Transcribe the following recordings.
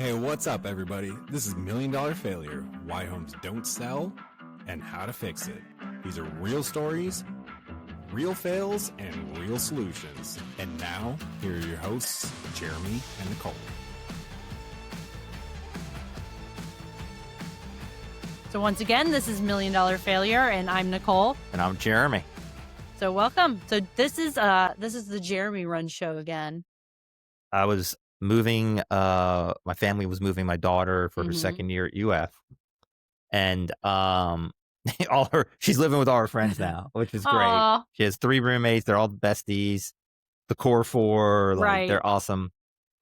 Hey, what's up, everybody? This is Million Dollar Failure, Why Homes Don't Sell, and How to Fix It. These are real stories, real fails, and real solutions. And now, here are your hosts, Jeremy and Nicole. So once again, this is Million Dollar Failure, and I'm Nicole. And I'm Jeremy. So welcome. So this is the Jeremy Run show again. I was moving, my family was moving my daughter for her second year at UF. And she's living with all her friends now, which is great. Aw. She has 3 roommates, they're all besties. The core 4, Right. they're awesome.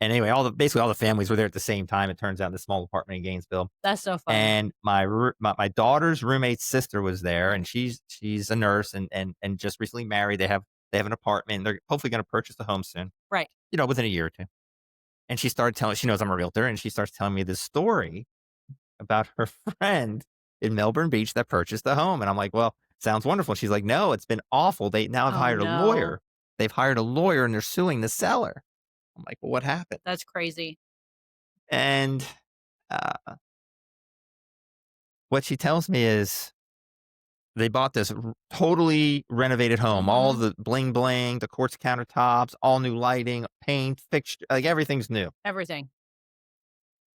And anyway, basically all the families were there at the same time. It turns out in the small apartment in Gainesville. That's so fun. And my daughter's roommate's sister was there, and she's a nurse and just recently married. They have an apartment. They're hopefully going to purchase a home soon. Right. Within a year or two. And she knows I'm a realtor, and she starts telling me this story about her friend in Melbourne Beach that purchased a home. And I'm like, well, sounds wonderful. She's like, no, it's been awful. They now have hired a lawyer. They've hired a lawyer and they're suing the seller. I'm like, well, what happened? That's crazy. And what she tells me is they bought this totally renovated home, all the bling bling, the quartz countertops, all new lighting, paint, fixture, like everything's new. Everything.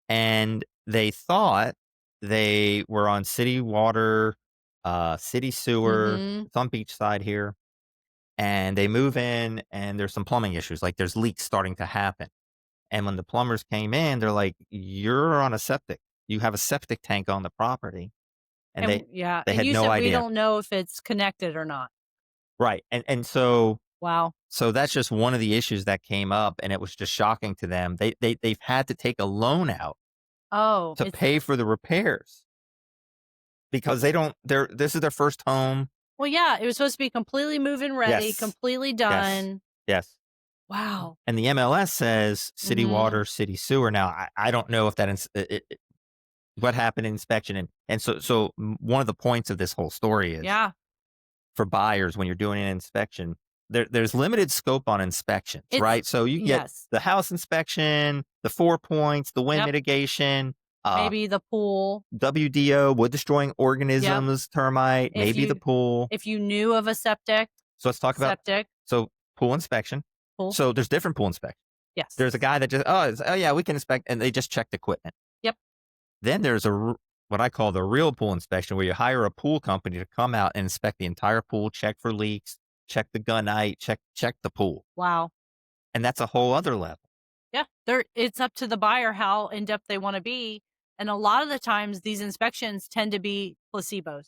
And they thought they were on city water, city sewer. It's on beachside here. And they move in and there's some plumbing issues. Like there's leaks starting to happen. And when the plumbers came in, they're like, you're on a septic. You have a septic tank on the property. And they had no idea. We don't know if it's connected or not. Right. And so. Wow. So that's just one of the issues that came up. And it was just shocking to them. They've had to take a loan out. To pay for the repairs. Because this is their first home. Well, yeah, it was supposed to be completely move-in ready, completely done. Yes. Wow. And the MLS says city water, city sewer. Now, I don't know if that what happened in inspection. And so one of the points of this whole story is for buyers, when you're doing an inspection, there's limited scope on inspections, right? So you get the house inspection, the 4 points, the wind mitigation. Maybe the pool. WDO, wood destroying organisms, termite, the pool. If you knew of a septic. So let's talk about septic. So pool inspection. So there's different pool inspections. Yes. There's a guy that just, we can inspect, and they just check the equipment. Yep. Then there's what I call the real pool inspection, where you hire a pool company to come out and inspect the entire pool, check for leaks, check the gunite, check the pool. Wow. And that's a whole other level. Yeah. It's up to the buyer how in-depth they want to be. And a lot of the times these inspections tend to be placebos.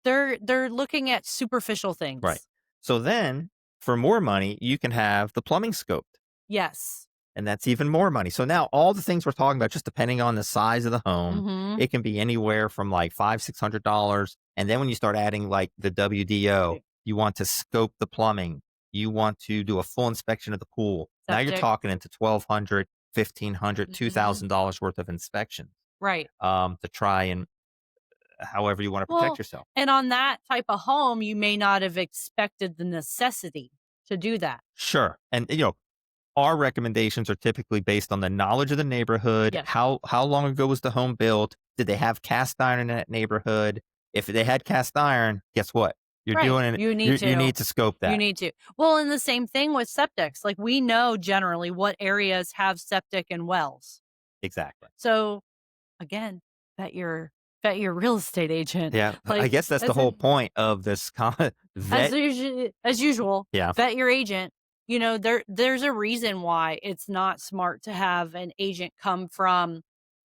They're looking at superficial things. Right. So then for more money, you can have the plumbing scoped. Yes. And that's even more money. So now all the things we're talking about, just depending on the size of the home, it can be anywhere from like $500-$600. And then when you start adding like the WDO, you want to scope the plumbing. You want to do a full inspection of the pool. Septic. Now you're talking into $1,200, $1,500, $2,000 worth of inspections. Right. To try and however you want to protect yourself. And on that type of home, you may not have expected the necessity to do that. Sure. And, our recommendations are typically based on the knowledge of the neighborhood. Yes. How long ago was the home built? Did they have cast iron in that neighborhood? If they had cast iron, guess what? You're doing it. You need to scope that. You need to. Well, and the same thing with septics. Like we know generally what areas have septic and wells. Exactly. So again, bet your real estate agent. Yeah. I guess that's the whole point of this comment. As usual. Yeah. Vet your agent. There's a reason why it's not smart to have an agent come from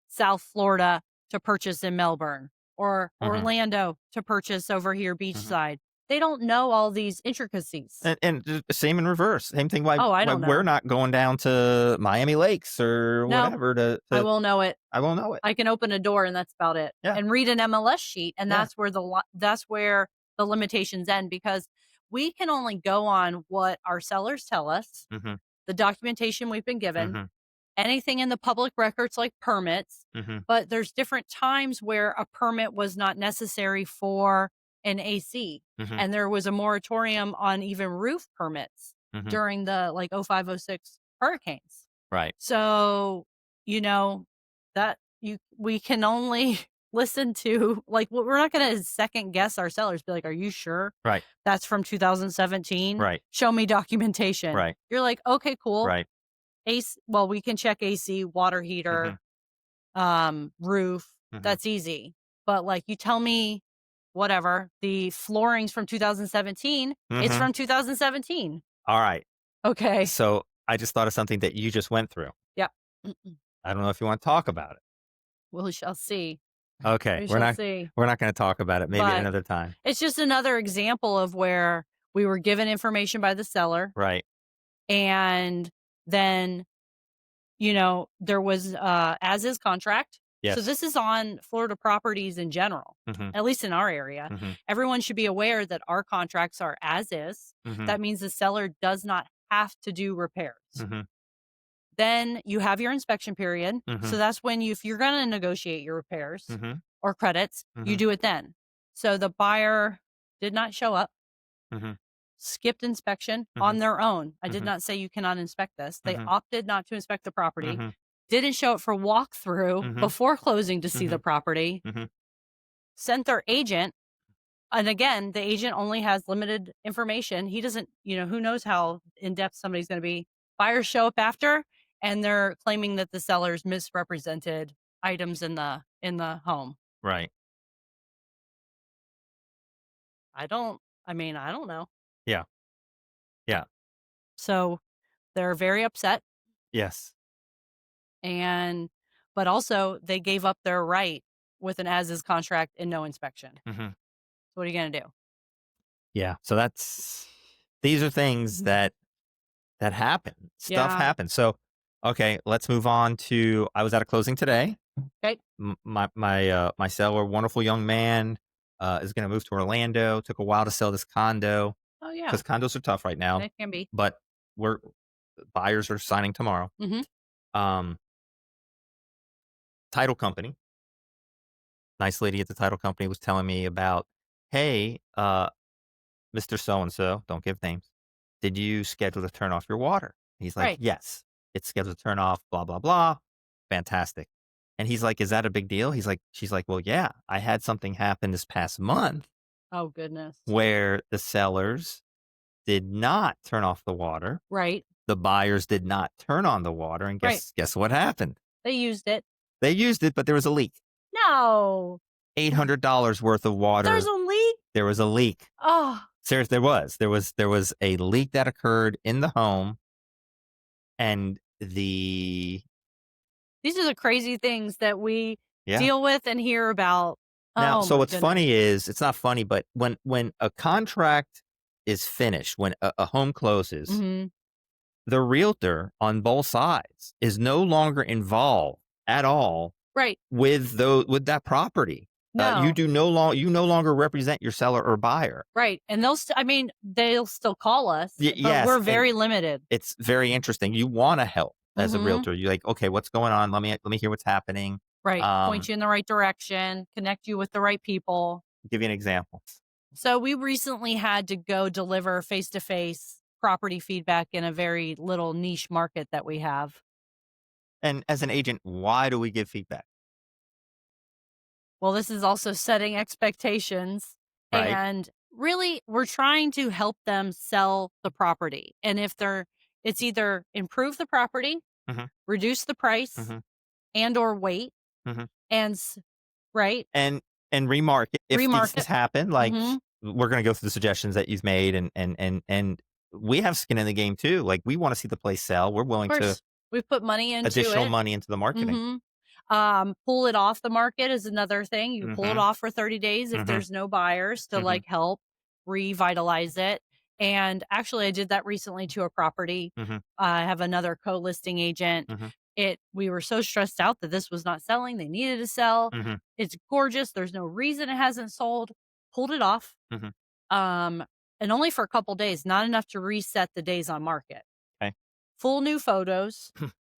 South Florida to purchase in Melbourne or Orlando to purchase over here beachside. They don't know all these intricacies. And same in reverse. Same thing. Why know. We're not going down to Miami Lakes or whatever. I will know it. I will know it. I can open a door and that's about it. Yeah. And read an MLS sheet, and that's where the limitations end, because we can only go on what our sellers tell us, the documentation we've been given, anything in the public records like permits. But there's different times where a permit was not necessary for an AC. And there was a moratorium on even roof permits during the 05, 06 hurricanes. Right. So, that we can only listen to, like, we're not going to second guess our sellers. Be like, are you sure? Right. That's from 2017. Right. Show me documentation. Right. You're like, okay, cool. Right. AC, well, we can check AC, water heater, roof. That's easy. But like, you tell me whatever, the floorings from 2017, it's from 2017. All right. Okay. So I just thought of something that you just went through. Yep. I don't know if you want to talk about it. We shall see. Okay. We're not going to talk about it. Maybe But another time. it's just another example of where we were given information by the seller. Right. And then, there was as is contract. Yes. So this is on Florida properties in general, at least in our area. Everyone should be aware that our contracts are as is. That means the seller does not have to do repairs. Then you have your inspection period. So that's when if you're going to negotiate your repairs or credits, you do it then. So the buyer did not show up, skipped inspection on their own. I did not say you cannot inspect this. They opted not to inspect the property. Didn't show up for walkthrough before closing to see the property. Sent their agent. And again, the agent only has limited information. He doesn't, who knows how in-depth somebody's going to be. Buyers show up after, and they're claiming that the sellers misrepresented items in the home. Right. I don't know. Yeah. Yeah. So they're very upset. Yes. But also they gave up their right with an as-is contract and no inspection. So what are you going to do? Yeah. So these are things that happen. Stuff happens. So, okay, let's move on to, I was at a closing today. Okay. My seller, wonderful young man, is going to move to Orlando. Took a while to sell this condo. Oh yeah. Because condos are tough right now. It can be. But buyers are signing tomorrow. Title company. Nice lady at the title company was telling me about, hey, Mr. So-and-so, don't give names. Did you schedule to turn off your water? He's like, Right. yes, it's scheduled to turn off, blah, blah, blah. Fantastic. And he's like, is that a big deal? She's like, well, yeah, I had something happen this past month. Oh, goodness. Where the sellers did not turn off the water. Right. The buyers did not turn on the water. And guess what happened? They used it. They used it, but there was a leak. No. $800 worth of water. There's a leak? There was a leak. Oh. Seriously, there was a leak that occurred in the home, and these are the crazy things that we deal with and hear about. Now, so what's funny is, it's not funny, but when a contract is finished, when a home closes, the realtor on both sides is no longer involved at all, right, with that property. No. You no longer represent your seller or buyer. Right. And they'll still call us, but we're very limited. It's very interesting. You want to help as a realtor. You're like, okay, what's going on? Let me hear what's happening. Right. Point you in the right direction, connect you with the right people. Give you an example. So we recently had to go deliver face-to-face property feedback in a very little niche market that we have. And as an agent, why do we give feedback? Well, this is also setting expectations. Right. And really, we're trying to help them sell the property. And it's either improve the property, reduce the price, and or wait. And right. And remarket if these things happen. Like, we're going to go through the suggestions that you've made, and we have skin in the game too. Like, we want to see the place sell. We're willing to. We've put money into additional money into the marketing. Pull it off the market is another thing. You pull it off for 30 days if there's no buyers to like help revitalize it. And actually, I did that recently to a property. I have another co-listing agent. We were so stressed out that this was not selling. They needed to sell. It's gorgeous. There's no reason it hasn't sold. Pulled it off. And only for a couple days, not enough to reset the days on market. Okay. Full new photos,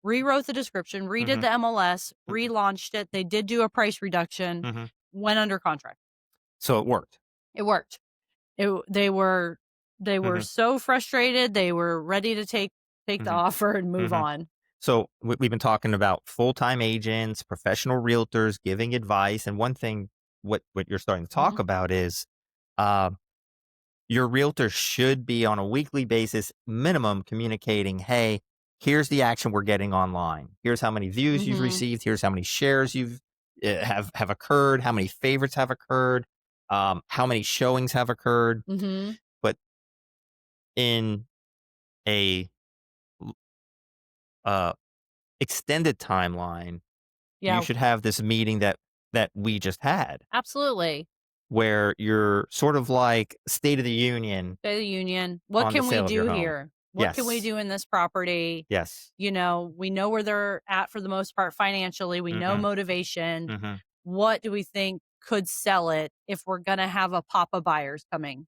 rewrote the description, redid the MLS, relaunched it. They did do a price reduction, went under contract. So it worked. It worked. They were so frustrated. They were ready to take the offer and move on. So we've been talking about full-time agents, professional realtors giving advice, and one thing what you're starting to talk Mhm. about is uh, your realtor should be on a weekly basis, minimum, communicating, hey, here's the action we're getting online. Here's how many views you've Mhm. received. Here's how many shares you've have occurred. How many favorites have occurred. How many showings have occurred. Mhm. But in a uh, extended timeline, you Yeah, should have this meeting that we just had, absolutely. where you're sort of like State of the Union State of the Union. What on the can we sale of your do home. here? What can we Yes. do in this property? Yes. You know, we know where they're at for the most part financially. We know Mhm. motivation. Mhm. What do we think could sell it if we're going to have a pop of buyers coming?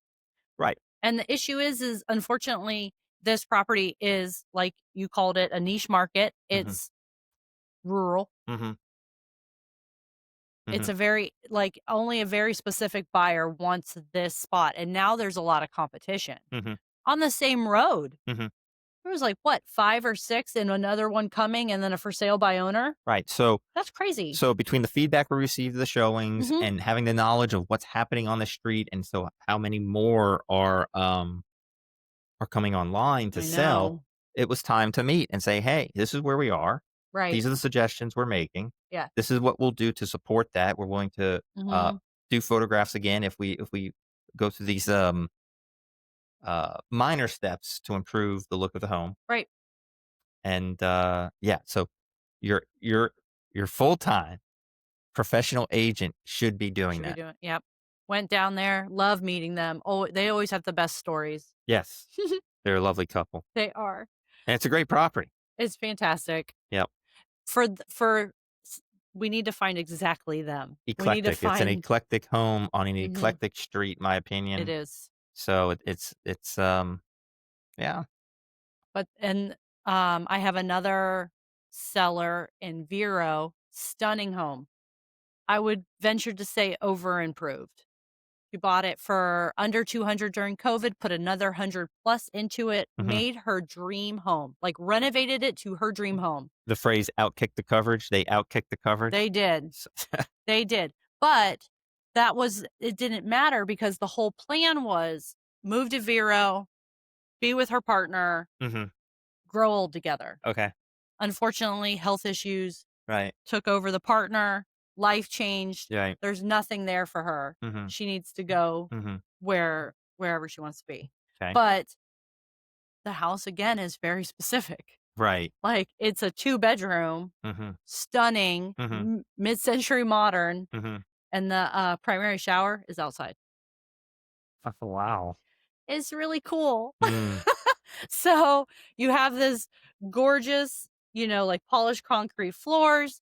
Right. And the issue is unfortunately, this property is like you called it a niche market. Mhm. It's rural. Mhm. It's Mhm. a very like only a very specific buyer wants this spot. And now there's a lot of competition Mhm. on the same road. Mhm. There was like what, 5 or 6 and another one coming and then a for sale by owner? Right. So That's crazy. so between the feedback we received, the showings, Mhm. and having the knowledge of what's happening on the street, and so how many more are coming online to I sell, know. it was time to meet and say, "Hey, this is where we are. Right. These are the suggestions we're making. Yeah. This is what we'll do to support that. We're willing to Mhm. do photographs again if we go through these minor steps to improve the look of the home." Right. And yeah, so your your full time professional agent should be doing Should be that. doing yep. Went down there, love meeting them. Oh, they always have the best stories. Yes, they're a lovely couple, They are. and it's a great property. It's fantastic. Yep, For s we need to find exactly them. We need to eclectic. It's an find eclectic home on an Mhm. eclectic street, my It opinion. is. So it's yeah. But and, I have another seller in Vero, stunning home. I would venture to say over improved. She bought it for under 200 during COVID, put another 100 plus into it, Mhm. made her dream home, like renovated it to her dream home. The phrase "outkick the coverage." They outkick the coverage. They did. S They did. But that was it didn't matter because the whole plan was move to Vero, be with her partner, Mhm. grow old together. Okay. Unfortunately, health issues Right. took over the partner, life changed. Right. There's nothing there for her. Mhm. She needs to go Mhm. wherever she wants to be. Okay. But the house again is very specific. Right. Like it's a 2-bedroom, Mhm. stunning, Mhm. mid-century modern, Mhm. and the primary shower is outside. Oh, wow. It's really cool. Mm. So you have this gorgeous, like polished concrete floors.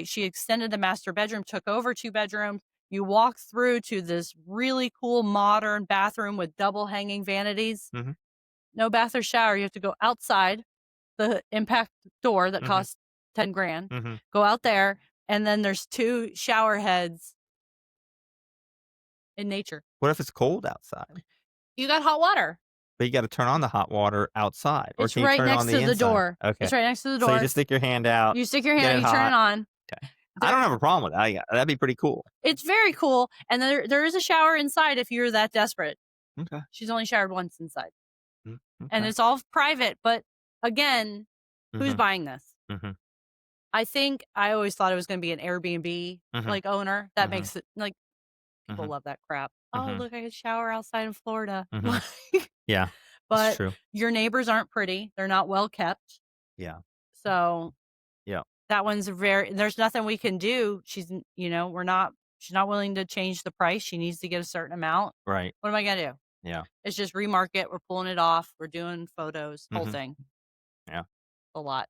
She extended the master bedroom, took over 2 bedrooms. You walk through to this really cool modern bathroom with double hanging vanities. Mhm. No bath or shower. You have to go outside the impact door that Mhm. costs 10 grand. Mhm. Go out there, and then there's 2 shower heads in nature. What if it's cold outside? You got hot water. But you gotta turn on the hot water outside, or It's can you right turn it on next the to the inside? door. Okay. It's right next to the So you door. just stick your hand out, You stick your hand get out, it you turn it hot. on. Okay. I don't There have a problem with that. Yeah, that'd be pretty cool. It's very cool, and there is a shower inside if you're that desperate. Okay. She's only showered once inside, Mm, and okay. it's all private, but again, who's Mhm. buying this? Mhm. I think I always thought it was gonna be an Airbnb, Mhm. like, owner. That Mhm. makes it like, people Mhm. love that crap. "Oh, Mhm. look, I could shower outside in Florida." Mhm. Yeah, that's But true. your neighbors aren't pretty, they're not well kept, Yeah. so Yeah. that one's there's nothing we can do. She's not willing to change the price. She needs to get a certain amount. Right. What am I gonna do? Yeah. It's just remarket. We're pulling it off. We're doing photos, whole Mhm. thing, Yeah. a lot.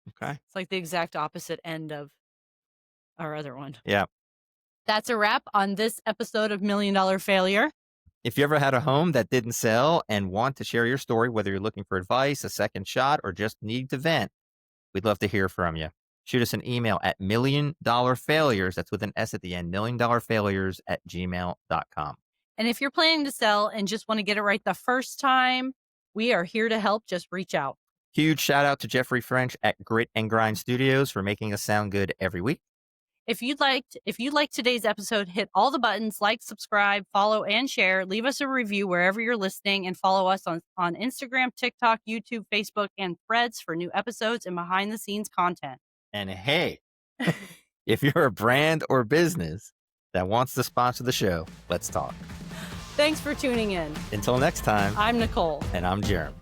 Okay. It's like the exact opposite end of our other one. Yeah. That's a wrap on this episode of Million Dollar Failure. If you ever had a home that didn't sell and want to share your story, whether you're looking for advice, a second shot, or just need to vent, we'd love to hear from you. Shoot us an email at milliondollarfailures, that's with an S at the end, milliondollarfailures@gmail.com. And if you're planning to sell and just want to get it right the first time, we are here to help. Just reach out. Huge shout out to Jeffrey French at Grit and Grind Studios for making us sound good every week. If you liked today's episode, hit all the buttons, like, subscribe, follow, and share. Leave us a review wherever you're listening, and follow us on Instagram, TikTok, YouTube, Facebook, and Threads for new episodes and behind-the-scenes content. And hey, if you're a brand or business that wants to sponsor the show, let's talk. Thanks for tuning in. Until next time, I'm Nicole. And I'm Jeremy.